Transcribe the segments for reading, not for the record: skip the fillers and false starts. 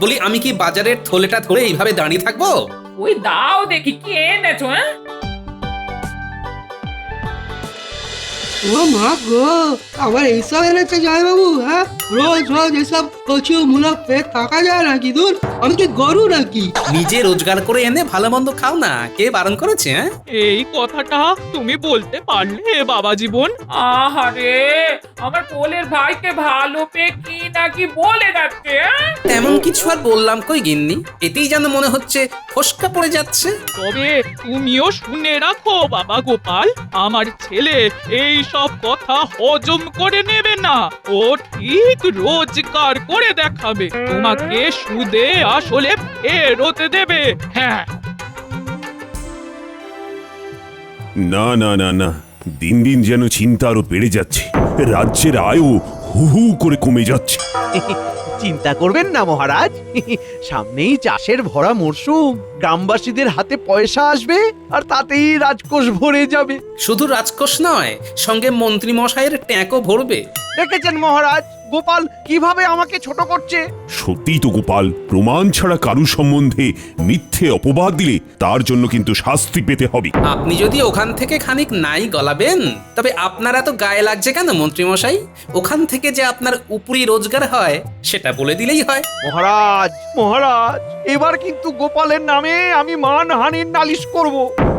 বলি আমি কি বাজারের থলেটা ধরে এইভাবে দাঁড়িয়ে থাকবো? ওই দাও দেখি কি এনেছো। ও মা গো, আবার এইসব এনেছে জয়বাবু? হ্যাঁ, রোজ রোজ এসব কচু মূলক পেট থাকা যায় নাকি? দূর, আমি কি গরু নাকি? নিজে রোজগার করে এনে ভালো মন্দ খাও না, কে বারণ করেছে? হ্যাঁ, এই কথাটা তুমি বলতে পারলে বাবা জীবন? আহারে, আমার কোলের ভাইকে ভালো পেয়ে কি নাকি বলে যাচ্ছে। তেমন কিছু আর বললাম কই গিন্নি, এতেই যেন মনে হচ্ছে ফসকা পড়ে যাচ্ছে। তবে তুমিও শুনে রাখো বাবা গোপাল, আমার ছেলে এই সব কথা হজম করে নেবে না। ও ঠিক রোজগার করে দেখাবে, তোমাকে সুদে আসলে ফেরত দেবে। হ্যাঁ, না না না না, দিন দিন যেন চিন্তা আরো বেড়ে যাচ্ছে। রাজ্যের আয়ও হু হু করে কমে যাচ্ছে। চিন্তা করবেন না মহারাজ, সামনেই চাষের ভরা মরশুম, গ্রামবাসীদের হাতে পয়সা আসবে আর তাতেই রাজকোষ ভরে যাবে। শুধু রাজকোষ নয়, সঙ্গে মন্ত্রী মশাইয়ের ট্যাঁকও ভরবে। দেখেছেন মহারাজ, গোপাল কিভাবে আমাকে ছোট করছে। সত্যিই তো গোপাল, প্রমাণ ছাড়া কারু সম্বন্ধে মিথ্যে অপবাদ দিলে তার জন্য কিন্তু শাস্তি পেতে হবে। আপনি যদি ওখান থেকে খানিক নাই গলাবেন, তবে আপনার এত গায়ে লাগছে কেন মন্ত্রী মশাই? ওখান থেকে যে আপনার উপরি রোজগার হয় সেটা বলে দিলেই হয়। মহারাজ মহারাজ, এবার কিন্তু গোপালের নামে আমি মানহানির নালিশ করব।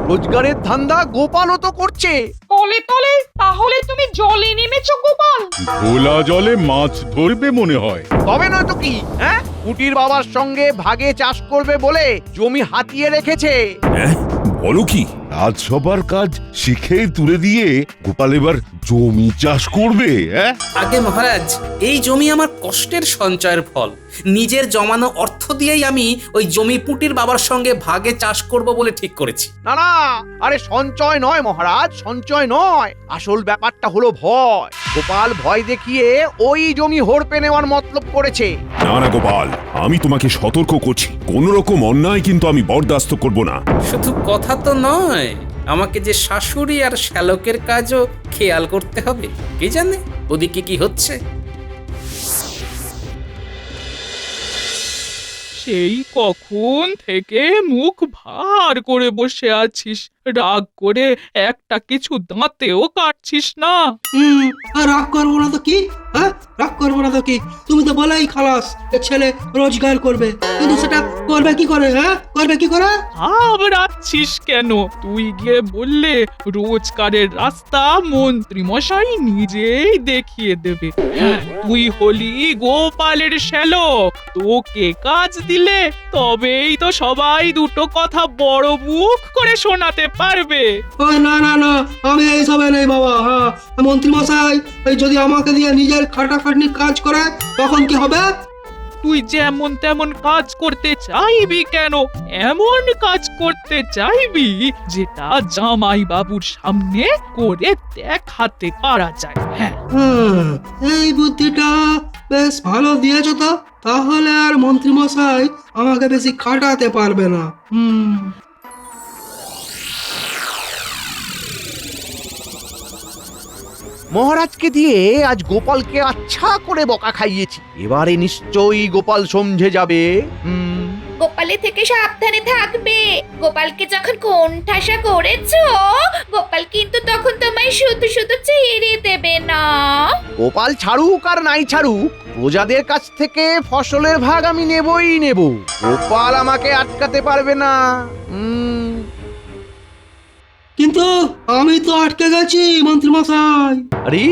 রোজগারের ধান্দা গোপালও তো করছে। তলে তলে তাহলে তুমি জলে নেমেছো গোপাল? খোলা জলে মাছ ধরবে মনে হয়। তবে নয় তো কি, হ্যাঁ, কুটির বাবার সঙ্গে ভাগে চাষ করবে বলে জমি হাতিয়ে রেখেছে। হ্যাঁ, বলো কি? রাজসভার কাজ শিখে তুলে দিয়ে গোপাল এবার জমি চাষ করবে? হ্যাঁ, আগে মহারাজ, এই জমি আমার কষ্টের সঞ্চয়ের ফল। নিজের জমানো অর্থ দিয়েই আমি ওই জমি পুঁটির বাবার সঙ্গে ভাগে চাষ করব বলে ঠিক করেছি। না না, আরে সঞ্চয় নয় মহারাজ, সঞ্চয় নয়, আসল ব্যাপারটা হলো ভয়। গোপাল ভয় দেখিয়ে ওই জমি হড়পে নেওয়ার মতলব করেছে। না না গোপাল, আমি তোমাকে সতর্ক করছি, কোন রকম অন্যায় কিন্তু আমি বরদাস্ত করব না। শুধু কথা তো নয়, আমাকে যে শাশুড়ি আর শ্যালকের কাজও খেয়াল করতে হবে। কে জানে ওদিকে কি হচ্ছে। সেই কখন থেকে মুখ ভার করে বসে আছিস, রাগ করে একটা কিছু দাঁতেও কাটছিস না। আর রাগ করবো না তো কি? হ্যাঁ, রাগ করবো না তো কি? তুমি তো বলেই খালাস এ ছেলে রোজগার করবে, কিন্তু সেটা করবে কি করে? হ্যাঁ, করবে কি করে? ঘাবড়াচ্ছিস কেন? তুই গিয়ে বললে রোজগারের রাস্তা মন্ত্রী মশাই নিজেই দেখিয়ে দেবে। হ্যাঁ, তুই হলি গোপালের শ্যালক, তোকে কাজ দিলে তবেই তো সবাই দুটো কথা বড় মুখ করে শোনাতে পারবে। ওই না না না, আমি এইসবে নেই বাবা। হ্যাঁ, মন্ত্রী মশাই ওই যদি আমাকে দিয়ে নিজের খাটাখাটনি কাজ করায় তখন কি হবে? তুই যেমন তেমন কাজ করতে চাইবি কেন? এমন কাজ করতে চাইবি যেটা জামাই বাবুর সামনে করে দেখাতে পারা যায়। হ্যাঁ, এই বুদ্ধিটা বেশ ভালো দিয়েছো তো। তাহলে আর মন্ত্রী মশাই আমাকে বেশি খাটাতে পারবে না। মহারাজকে দিয়ে আজ গোপালকে আচ্ছা করে বকা খাইয়েছি, এবারে নিশ্চয়ই গোপাল সমঝে যাবে। গোপালের থেকে সাবধানে থাকবে। গোপালকে যখন কোণঠাসা করেছো, গোপাল কিন্তু তখন তোমায় শুধু শুধু ছেড়ে দেবে না। গোপাল ছাড়ুক আর নাই ছাড়ুক, প্রজাদের কাছ থেকে ফসলের ভাগ আমি নেবই নেব। গোপাল আমাকে আটকাতে পারবে না। কিন্তু আমি তো আটকে গেছি মন্ত্রী মশাই। আরে,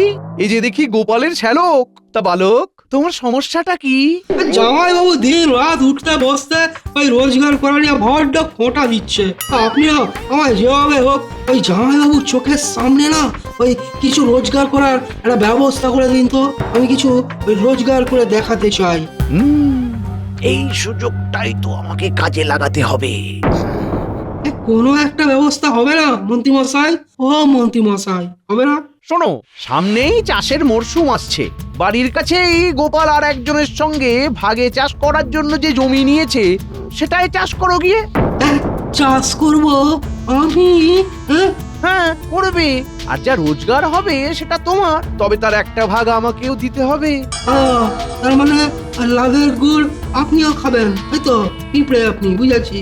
এই যে দেখি গোপালের শ্যালক। তা বালক, তোমার সমস্যাটা কি? জামাই বাবু দিন রাত উঠতে বসতে ওই রোজগার করা নিয়ে বড্ড খোঁটা দিচ্ছে। আপনিও আমায় যেভাবে হোক ওই জামাই বাবুর চোখের সামনে না ওই কিছু রোজগার করার একটা ব্যবস্থা করে দিন তো। আমি কিছু ওই রোজগার করে দেখাতে চাই। এই সুযোগটাই তো আমাকে কাজে লাগাতে হবে। কোনো একটা ব্যবস্থা হবে না মন্ত্রী মশাই? ও মন্ত্রী মশাই, হবে না? শোনো, সামনেই চাষের মরশুম আসছে। বাড়ির কাছেই গোপাল আর একজনের সঙ্গে ভাগে চাষ করার জন্য যে জমি নিয়েছে, সেটাই চাষ করো গিয়ে। চাষ করব আমি? হ্যাঁ, করবে। আর যা রোজগার হবে সেটা তোমার, তবে তার একটা ভাগ আমাকেও দিতে হবে। তার মানে লাভের গুড় আপনিও খাবেন এই তো পিঁপড়ে আপনি বুঝেছি।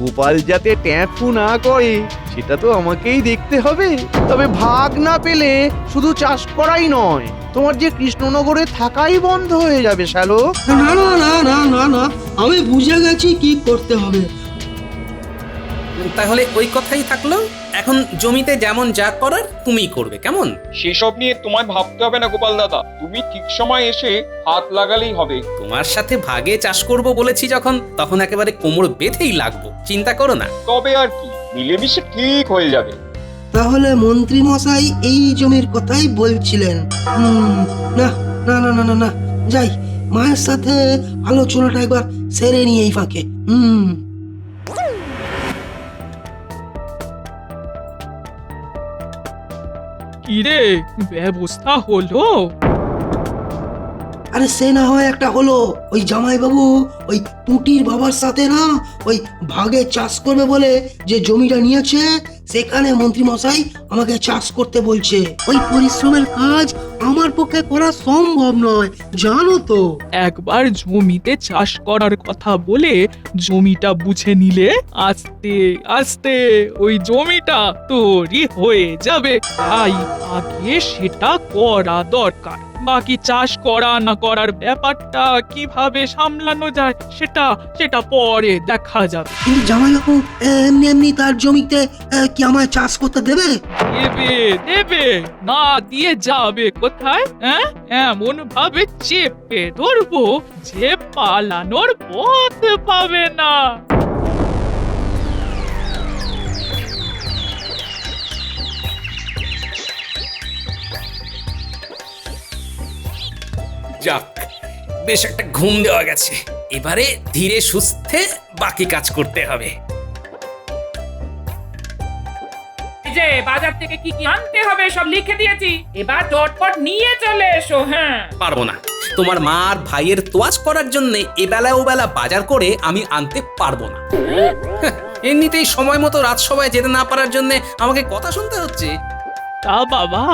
গোপাল যাতে ট্যাঁফু না করে সেটা তো আমাকেই দেখতে হবে। তবে ভাগ না পেলে শুধু চাষ করাই নয়, তোমার যে কৃষ্ণনগরে থাকাই বন্ধ হয়ে যাবে শ্যালক। না না না না না না, আমি বুঝে গেছি কি করতে হবে। তাহলে ওই কথাই থাকলো, এখন জমিতে যেমন যা করার তুমিই করবে, কেমন? সেসব নিয়ে তোমায় ভাবতে হবে না গোপাল দাদা, তুমি ঠিক সময় এসে হাত লাগালেই হবে। তোমার সাথে ভাগে চাষ করব বলেছি যখন, তখন একেবারে কোমর বেঁধেই লাগবো, চিন্তা করো না। তবে আর কি, মিলেমিশে ঠিক হয়ে যাবে। তাহলে মন্ত্রী মশাই এই জমির কথাই বলছিলেন। না না না না না না, যাই মায়ের সাথে আলোচনাটা একবার সেরে নিয়ে এই ফাঁকে। কিরে, ব্যবস্থা হলো? আরে সে না হয় একটা হলো, ওই জামাইবাবু ওই টুটির বাবার সাথে না ওই ভাগে চাষ করবে বলে যে জমিটা নিয়েছে, সেখানে মন্ত্রী মশাই আমাকে চাষ করতে বলছে। ওই পরিশ্রমের কাজ আমার পক্ষে করা সম্ভব নয়, জানো তো। একবার জমিতে চাষ করার কথা বলে জমিটা বুঝে নিলে আস্তে আস্তে ওই জমিটা তৈরি হয়ে যাবে। তাই আগে সেটা করা দরকার। বাকি চাষ করা না করার ব্যাপারটা কিভাবে সামলানো যায় সেটা পরে দেখা যাবে। কিন্তু জামাইবাবু এমনি এমনি তার জমিতে কি আমায় চাষ করতে দেবে? দেবে দেবে, না দিয়ে যাবে কোথায়? হ্যাঁ, এমন ভাবে চেপে ধরবো যে পালানোর পথ পাবে না। যাক, বেশ একটা ঘুম দেওয়া গেছে, এবারে ধীরে সুস্থে বাকি কাজ করতে হবে। এই যে বাজার থেকে কি কি আনতে হবে সব লিখে দিয়েছি, এবার চটপট নিয়ে চলে এসো। হ্যাঁ, পারবো না, তোমার মা আর ভাইয়ের তোয়াজ করার জন্য এবেলা ওবেলা বাজার করে আমি আনতে পারবো না। এমনিতেই সময় মতো রাজসভায় যেতে না পারার জন্য আমাকে কথা শুনতে হচ্ছে। তা বাবা,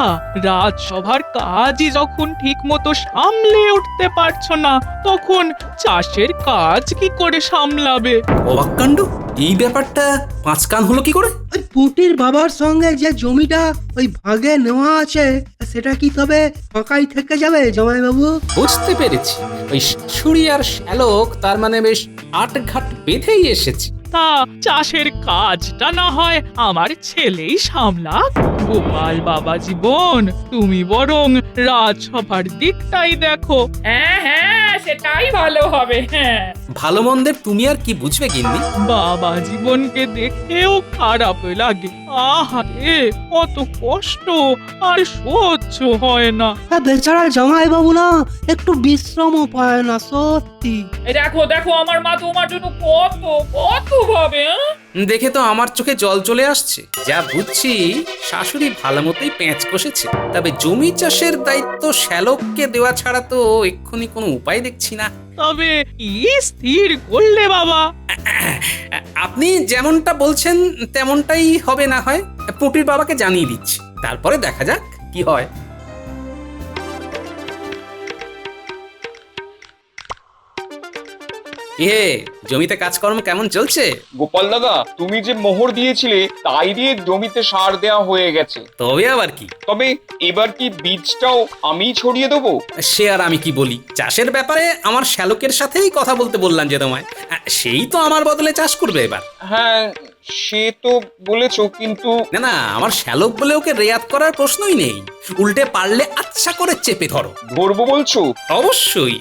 রাজসভার কাজই যখন ঠিক মতো সামলে উঠতে পারছো না, তখন চাষের কাজ কি করে সামলাবে? অবাক কাণ্ড, এই ব্যাপারটা পাঁচ কান হলো কি করে? ওই পুটির বাবার সঙ্গে যে জমিটা ওই ভাগে নেওয়া আছে, সেটা কি তবে ফাঁকাই থেকে যাবে জামাইবাবু? বুঝতে পেরেছি, ওই শাশুড়ি আর শ্যালক তার মানে বেশ আটঘাট বেঁধেই এসেছে। তা চাষের কাজটা না হয় আমার ছেলেই সামলাক। গোপাল বাবা জীবন, তুমি বরং রাজসভার দিকটাই দেখো। হ্যাঁ হ্যাঁ, সেটাই ভালো হবে। হ্যাঁ, ভালো মন্দের তুমি আর কি বুঝবে গিন্নি? বাবা জীবনকে দেখেও খারাপ লাগে। আহারে, কত কষ্ট আর সহ্য হয় না। বেচারা জামাইবাবু না একটু বিশ্রামও পায় না, সত্যি। এই দেখো দেখো, আমার মা তোমার জন্য কত কত ভাবে। দেখে তো আমার চোখে জল চলে আসছে। যা বুঝছি শাশুড়ি ভালো মতোই পেঁচ কষেছে, তবে জমি চাষের দায়িত্ব শ্যালককে দেওয়া ছাড়া তো এক্ষুনি কোনো উপায় দেখছি না। তবে কি স্থির করলে বাবা? আপনি যেমনটা বলছেন তেমনটাই হবে, না হয় পুটির বাবাকে জানিয়ে দিচ্ছি, তারপরে দেখা যাক কি হয়। জমিতে কাজকর্ম কেমন চলছে? গোপাল দাদা, তুমি যে মোহর দিয়েছিলে তাই দিয়ে জমিতে সার দেওয়া হয়ে গেছে। তবে আবার কি? তবে এবার কি বীজটাও আমি ছড়িয়ে দেবো? সে আর আমি কি বলি, চাষের ব্যাপারে আমার শ্যালকের সাথেই কথা বলতে বললাম যে তোমায়, সেই তো আমার বদলে চাষ করবে এবার। হ্যাঁ, সে তো বলেছো, কিন্তু না না, আমার শ্যালক বলে ওকে রেয়াত করার প্রশ্নই নেই, উল্টে পারলে আচ্ছা করে চেপে ধরো। ধরবো বলছো? অবশ্যই।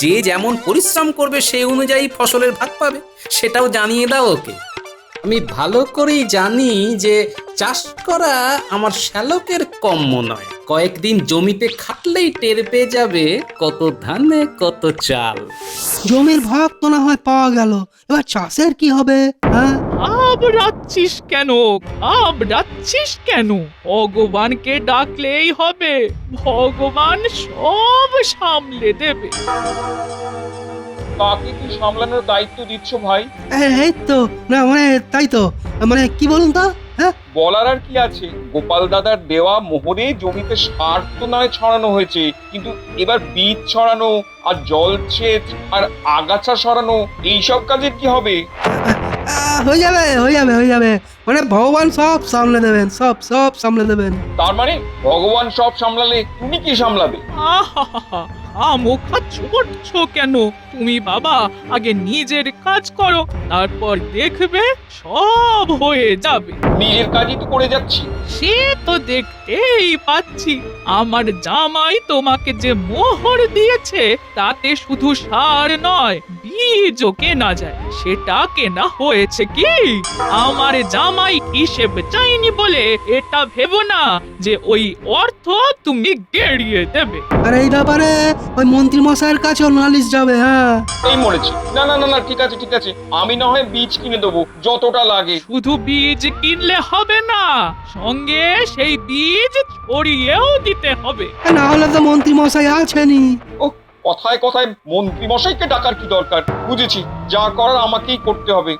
যে যেমন পরিশ্রম করবে সেই অনুযায়ী ফসলের ভাগ পাবে, সেটাও জানিয়ে দাও ওকে। আমি ভালো করেই জানি যে চাষ করা আমার শ্যালকের কম্য নয়। কয়েকদিন জমিতে খাটলেই টের পেয়ে যাবে কত ধানে কত চাল। জমির ভাগ তো না হয় পাওয়া গেল, এবার চাষের কি হবে? হ্যাঁ, ঘাবড়াচ্ছিস কেন? ভগবানকে ডাকলেই হবে, ভগবান সব সামলে দেবে। কাকে কি সামলানোর দায়িত্ব দিচ্ছ ভাই? এই তো না, মানে তাই তো, মানে কি বলুন তো? হ্যাঁ বলার আর কি আছে, গোপাল দাদার দেওয়া মোহরে জমিতে সার তো নয় ছড়ানো হয়েছে, কিন্তু এবার বীজ ছড়ানো আর জলসেচ আর আগাছা সরানো এইসব কাজের কি হবে? হয়ে যাবে হয়ে যাবে হয়ে যাবে, মানে ভগবান সব সামলে দেবেন, সব সব সামলে দেবেন। তার মানে ভগবান সব সামলালে তুমি কি সামলাবে? আহা মুখা ছুটছো কেন? তুমি বাবা আগে নিজের কাজ করো, তারপর দেখবে সব হয়ে যাবে। নিজের কাজই তো করে যাচ্ছি। সে তো দেখতেই পাচ্ছি, আমার জামাই তোমাকে যে মোহর দিয়েছে তাতে শুধু সার নয় বীজও কেনা যায়। সেটা কেনা হয়েছে কি? আমার জামাই হিসেব চাইনি বলে এটা ভেবো না যে ওই অর্থ তুমি গেড়িয়ে দেবে। আর এই ব্যাপারে ওই মন্ত্রী মশাইয়ের কাছেও নালিশ যাবে। হ্যাঁ এই মরেছি। না না না না, ঠিক আছে ঠিক আছে, আমি না হয় বীজ কিনে দেবো যতটা লাগে। শুধু বীজ কিনলে হবে না, সঙ্গে সেই বীজ ছড়িয়েও দিতে হবে। না হলে তো মন্ত্রী মশাই আছেনই। ও, কথায় কথায় মন্ত্রী মশাইকে ডাকার কি দরকার? বুঝেছি, যা করার আমাকেই করতে হবে।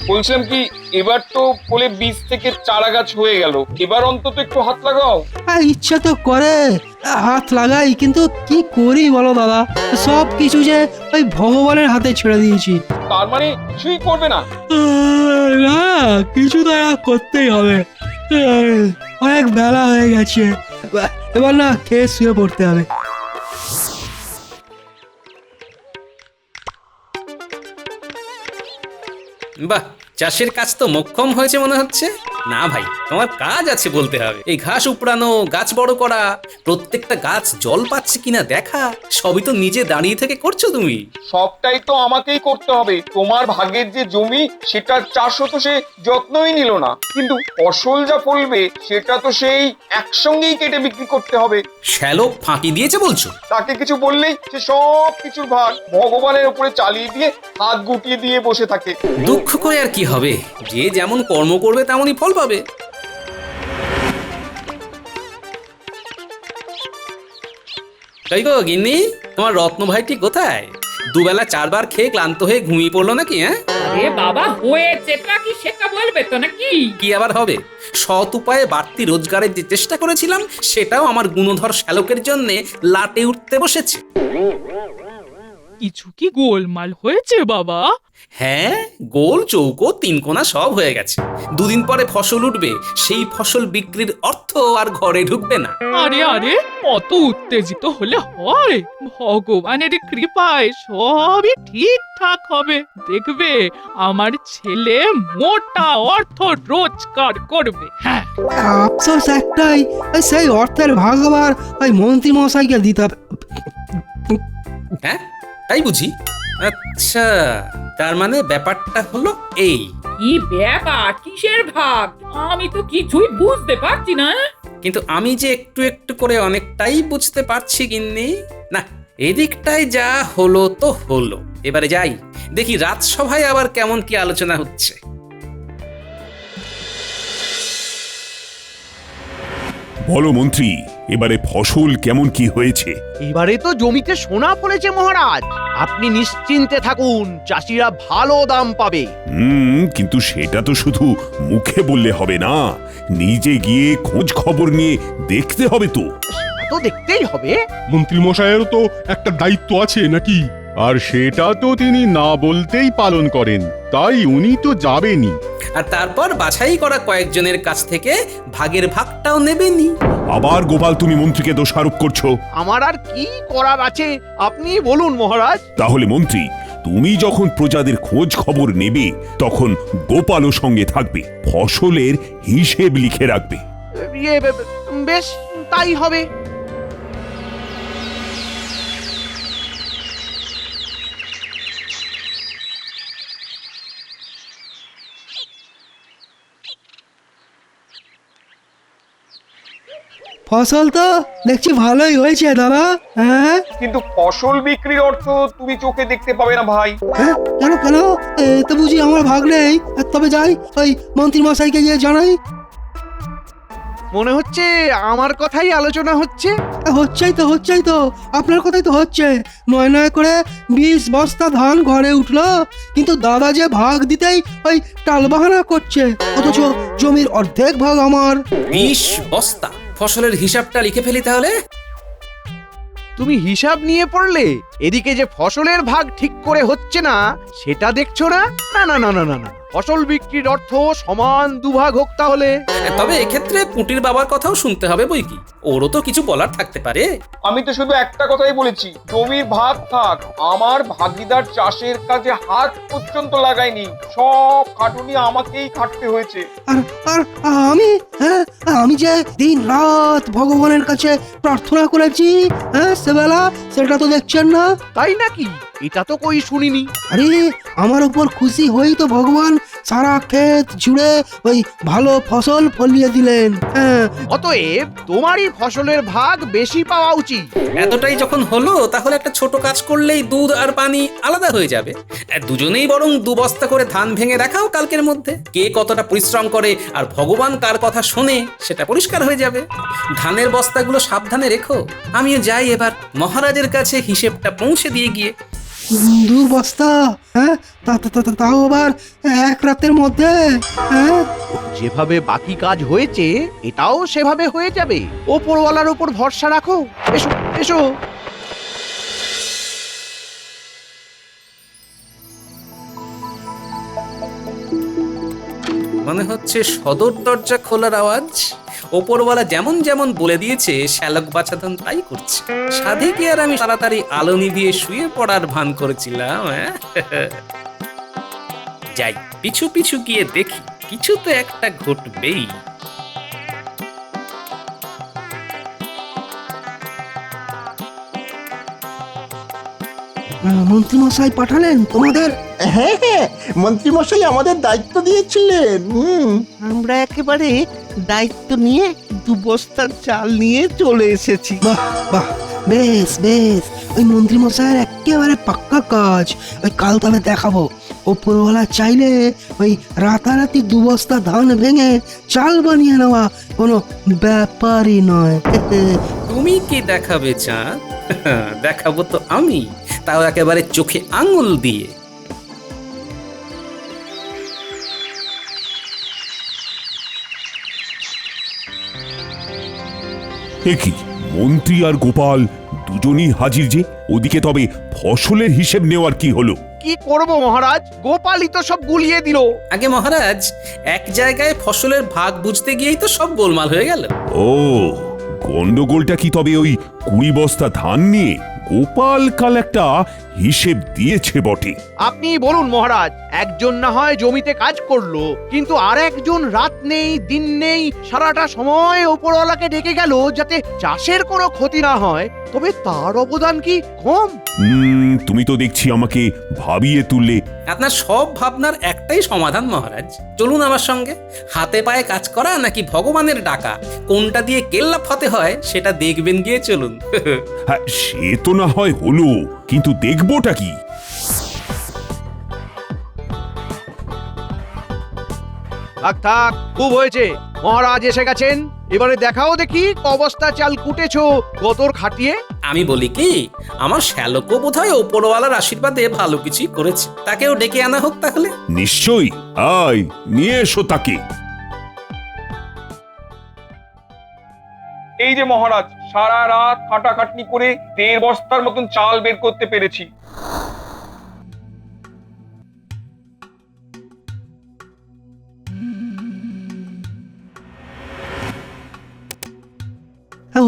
বলছিলাম কি, এবার তো কোলে বীজ থেকে চারা গাছ হয়ে গেল, এবার অন্তত একটু হাত লাগাও। ইচ্ছা তো করে হাত লাগাই, কিন্তু কি করি বলো দাদা, সব কিছু যে ওই ভগবানের হাতে ছেড়ে দিয়েছি। তার মানে কিছুই করবে না? না, কিছু তো করতেই হবে। অনেক বেলা হয়ে গেছে, এবার না খেয়ে শুয়ে পড়তে হবে। বাহ, চাষের কাজ তো মোক্ষম হয়েছে মনে হচ্ছে। না ভাই, তোমার কাজ আছে বলতে হবে। এই ঘাস উপড়ানো, গাছ বড় করা, প্রত্যেকটা গাছ জল পাচ্ছে কিনা দেখা, সবই তো নিজে দাঁড়িয়ে থেকে করছো তুমি। সবটাই তো আমাকেই করতে হবে। তোমার ভাগের যে জমি সেটার চাষও তো সে যত্নই নিল না, কিন্তু ফসল যা ফলবে সেটা তো সেই একসঙ্গেই কেটে বিক্রি করতে হবে। শ্যালক ফাঁকি দিয়েছে বলছো? তাকে কিছু বললেই সে সব কিছুর ভার ভগবানের উপরে চালিয়ে দিয়ে হাত গুটিয়ে দিয়ে বসে থাকে। দুঃখ করে আর কি হবে, যে যেমন কর্ম করবে তেমনই ফল পাবে। তাই গো গিন্নি, তোমার রত্ন ভাইটি কোথায়? দুবেলা চারবার খেয়ে ক্লান্ত হয়ে ঘুমিয়ে পড়লো নাকি? আরে বাবা, হয়েছেটা কি সেটা বলবে তো নাকি? কি আবার হবে? সৎ উপায়ে বাড়তি রোজগারের যে চেষ্টা করেছিলাম সেটাও আমার গুণধর শ্যালকের জন্য লাটে উঠতে বসেছে। কিছু কি গোলমাল হয়েছে বাবা? হ্যাঁ, গোল চৌকো তিন কোনা সব হয়ে গেছে। দুদিন পরে ফসল উঠবে, সেই ফসল বিক্রির অর্থ আর ঘরে ঢুকবে না। আরে আরে, অত উত্তেজিত হলে হয়? ভগবানের কৃপায় সবই ঠিকঠাক হবে। দেখবে আমার ছেলে মোটা অর্থ রোজগার করবে। হ্যাঁ, আফসোস একটাই, সেই অর্থের ভাগ আবার ওই মন্ত্রী মশাইকে দিতে হবে। হ্যাঁ, তাই বুঝি? আচ্ছা, তার মানে ব্যাপারটা হলো এই। কি ব্যাপার, কিসের ভাগ? আমি তো কিছুই বুঝতে পারছি না। কিন্তু আমি যে একটু একটু করে অনেকটাই বুঝতে পারছি গিন্নি। না, এদিকটাই যা হলো তো হলো, এবারে যাই দেখি রাজসভায় আবার কেমন কি আলোচনা হচ্ছে। বলো মন্ত্রী, এবারে ফসল কেমন কি হয়েছে? এবারে তো জমিতে সোনা ফলেছে মহারাজ। আপনি নিশ্চিন্তে থাকুন, চাষিরা ভালো দাম পাবে। কিন্তু সেটা তো শুধু মুখে বললে হবে না, নিজে গিয়ে খোঁজ খবর নিয়ে দেখতে হবে তো। সেটা তো দেখতেই হবে। মন্ত্রী মশাইয়েরও তো একটা দায়িত্ব আছে নাকি? আর সেটা তো তিনি না বলতেই পালন করেন, তাই উনি তো যাবেনই। আর তারপর বাছাই করা কয়েকজনের কাছ থেকে ভাগের ভাগটাও নেবেনি। আবার গোপাল তুমি মন্ত্রীকে দোষারোপ করছো। আমার আর কি করার আছে আপনি বলুন মহারাজ। তাহলে মন্ত্রী, তুমি যখন প্রজাদের খোঁজ খবর নেবে তখন গোপালও সঙ্গে থাকবে, ফসলের হিসেব লিখে রাখবে। বেশ, তাই হবে। ফসল তো দেখছি ভালোই হয়েছে দাদা। হ্যাঁ কিন্তু ফসল বিক্রির অর্থ তুমি চোখে দেখতে পাবে না ভাই। হ্যাঁ, কেন কেন? তো বুঝি আমার ভাগ নেই? তবে যাই, ওই মন্ত্রী মশাইকে গিয়ে জানাই। মনে হচ্ছে আমার কথাই আলোচনা হচ্ছে। হচ্ছেই তো আপনার কথাই তো হচ্ছে। নয় নয় করে 20 বস্তা ধান ঘরে উঠলো, কিন্তু দাদা যে ভাগ দিতেই ওই টালবাহানা করছে, অথচ জমির অর্ধেক ভাগ আমার। 20 বস্তা ফসলের হিসাবটা লিখে ফেলি তাহলে। তুমি হিসাব নিয়ে পড়লে, এদিকে যে ফসলের ভাগ ঠিক করে হচ্ছে না সেটা দেখছো না? না না না না না না, ফসল বিক্রির অর্থ সমান দুভাগ হোক তাহলে। তবে এক্ষেত্রে পুঁটির বাবার কথাও শুনতে হবে বই কি, ওরও তো কিছু বলার থাকতে পারে। আমি তো শুধু একটা কথাই বলেছি, জমির ভাগ থাক, আমার ভাগিদার চাষের কাজে হাত পর্যন্ত লাগায়নি, সব খাটুনি আমাকেই খাটতে হয়েছে। আর আর আমি, হ্যাঁ, আমি যে দিন রাত ভগবানের কাছে প্রার্থনা করেছি, হ্যাঁ, সেবেলা সেটা তো দেখছেন না। তাই নাকি? এটা তো কই শুনিনি। আরে আমার উপর খুশি হই তো ভগবান সারা ক্ষেত জুড়ে ওই ভালো ফসল ফলিয়ে দিলেন। হ্যাঁ, অতএব তোমারই ফসলের ভাগ বেশি পাওয়া উচিত। এতটাই যখন হলো তাহলে একটা ছোট কাজ করলেই দুধ আর পানি আলাদা হয়ে যাবে। দুজনেই বরং 2 বস্তা করে ধান ভেঙে দেখাও কালকের মধ্যে, কে কতটা পরিশ্রম করে আর ভগবান কার কথা শোনে সেটা পরিষ্কার হয়ে যাবে। ধানের বস্তাগুলো সাবধানে রেখো, আমিও যাই এবার মহারাজের কাছে হিসেবটা পৌঁছে দিয়ে গিয়ে। 2 বস্তা, হ্যাঁ, তাও আবার এক রাতের মধ্যে, হ্যাঁ। যেভাবে বাকি কাজ হয়েছে এটাও সেভাবে হয়ে যাবে। ওপরওয়ালার উপর ভরসা রাখো। এসো এসো। মনে হচ্ছে সদর দরজা খোলার আওয়াজ। ওপরওয়ালা যেমন যেমন বলে দিয়েছে শ্যালক বাছাধন তাই করছে। সাধে কি আর আমি তাড়াতাড়ি আলো নিভিয়ে শুয়ে পড়ার ভান করেছিলাম? যাই পিছু পিছু গিয়ে দেখি, কিছু তো একটা ঘটবেই। মন্ত্রীমশাই পাঠালেন তোমাদের? হ্যাঁ হ্যাঁ, মন্ত্রীমশাই আমাদের দায়িত্ব দিয়েছিলেন। আমরা একেবারে দায়িত্ব নিয়ে 2 বস্তার চাল নিয়ে চলে এসেছি। বাহ বাহ, বেশ বেশ, ওই মন্ত্রীমশাইয়ের একেবারে পাক্কা কাজ। ওই কাল তবে দেখাবো, ওপরওয়ালা চাইলে ওই রাতারাতি 2 বস্তা ধান ভেঙে চাল বানিয়ে নেওয়া কোনো ব্যাপারই নয়। তুমি কি দেখাবে চাঁদ? দেখাবো তো আমি, তাও একেবারে চোখে আঙুল দিয়ে। কি মন্ত্রী আর গোপাল দুজনই হাজির যে, ওদিকে তবে ফসলের হিসেব নেওয়ার কি হলো? কি করব মহারাজ, গোপালই তো সব গুলিয়ে দিল। আগে মহারাজ, এক জায়গায় ফসলের ভাগ বুঝতে গিয়েই তো সব গোলমাল হয়ে গেল। ও, গন্ডগোলটা কি তবে ওই 20 বস্তা ধান নিয়ে? গোপাল কাল একটা হিসেব দিয়েছে বটে। আপনি বলুন মহারাজ, একজন না হয় জমিতে কাজ করলো, কিন্তু আর একজন রাত নেই দিন নেই সারাটা সময় ওপরওয়ালাকে ডেকে গেল যাতে চাষের কোনো ক্ষতি না হয়, তবে তার অবদান কি কম? তুমি তো দেখছি আমাকে ভাবিয়ে তুললে। আপনার সব ভাবনার একটাই সমাধান মহারাজ, চলুন আমার সঙ্গে। হাতে পায়ে কাজ করা নাকি ভগবানের ডাকা, কোনটা দিয়ে কেল্লা ফতে হয় সেটা দেখবেন গিয়ে চলুন। হ্যাঁ, সে তো না হয় হলো, কিন্তু দেখবোটা কি? থাক থাক, খুব হয়েছে। মহারাজ এসে গেছেন, এবারে দেখাও দেখি ক বস্তা চাল কুটেছো গতর খাটিয়ে। আমি বলি কি, আমার শ্যালকও বোধহয় ওপরওয়ালার আশীর্বাদে ভালো কিছুই করেছে, তাকেও ডেকে আনা হোক তাহলে। নিশ্চয়ই, আয় নিয়ে এসো তাকে। এই যে মহারাজ, সারা রাত খাটাখাটনি করে 1.5 বস্তার মতন চাল বের করতে পেরেছি।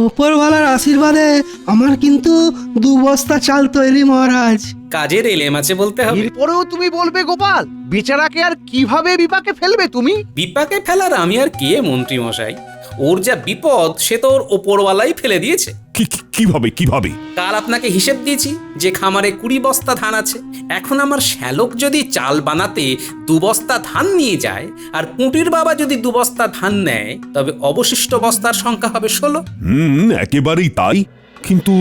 ওপরওয়ালার আশীর্বাদে আমার কিন্তু 2 বস্তা চাল তৈরি মহারাজ। কাজের এলেম আছে বলতে হবে। এরপরেও তুমি বলবে গোপাল, বেচারাকে আর কিভাবে বিপাকে ফেলবে তুমি? বিপাকে ফেলার আমি আর কে মন্ত্রী মশাই, ওর যা বিপদ সে তো ওর ওপরওয়ালাই ফেলে দিয়েছে। কিভাবে কিভাবে? কাল আপনাকে হিসেব দিয়েছি যে খামারে 20 বস্তা ধান আছে। এখন আমার শ্যালক যদি চাল বানাতে 2 বস্তা ধান নিয়ে যায় আর পুঁটির বাবা যদি 2 বস্তা ধান নেয়, তবে অবশিষ্ট বস্তার সংখ্যা হবে 16। একেবারেই তাই, কিন্তু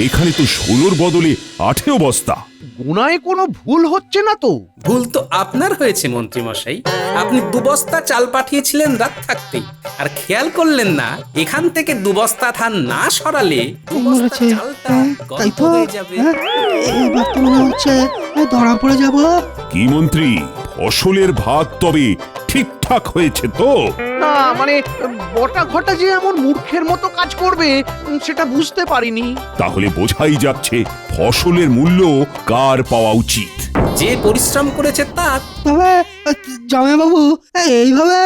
এখানে তো 16-র বদলে 18 বস্তা। গুনায় কোনো ভুল হচ্ছে না তো? ভুল তো আপনার হয়েছে মন্ত্রী মশাই। আপনি 2 বস্তা চাল পাঠিয়েছিলেন রাত থাকতেই, আর খেয়াল করলেন না এখান থেকে 2 বস্তা ধান না সরালে 2 বস্তা বলেছে, চালটা তাই গল্প তো হয়ে যাবে। এবার তো মনে হচ্ছে ধরা পড়ে যাব। কি মন্ত্রী, ফসলের ভাগ তবে ঠিকঠাক হয়েছে তো? না মানে বটা ঘটা যে এমন মূর্খের মতো কাজ করবে সেটা বুঝতে পারিনি। তাহলে বোঝাই যাচ্ছে ফসলের মূল্য কার পাওয়া উচিত। যে পরিশ্রম করেছে তার। তবে জামাইবাবু, এইভাবে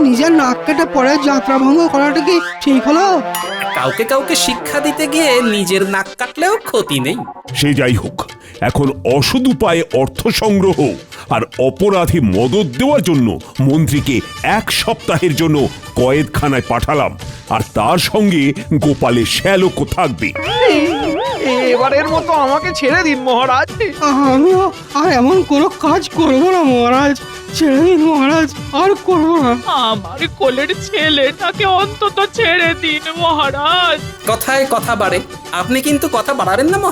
নিজের নাক কেটে পরে যাত্রা ভঙ্গ করাটা কি ঠিক হলো? কাউকে কাউকে শিক্ষা দিতে গিয়ে নিজের নাক কাটলেও ক্ষতি নেই। সে যাই হোক, এখন অসৎ উপায়ে অর্থ সংগ্রহ আর অপরাধে মদত দেওয়ার জন্য মন্ত্রীকে 1 সপ্তাহের জন্য কয়েদখানায় পাঠালাম, আর তার সঙ্গে গোপালের শ্যালকও থাকবে। এবারের মতো আমাকে ছেড়ে দিন মহারাজ। আমিও আর এমন কোনো কাজ করব না মহারাজ, ছেড়ে দিন মহারাজ, আর করব না। আমার কোলের ছেলেটাকে অন্তত ছেড়ে দিন মহারাজ। কথায় কথা বাড়ে, আপনি কিন্তু কথা বাড়াবেন না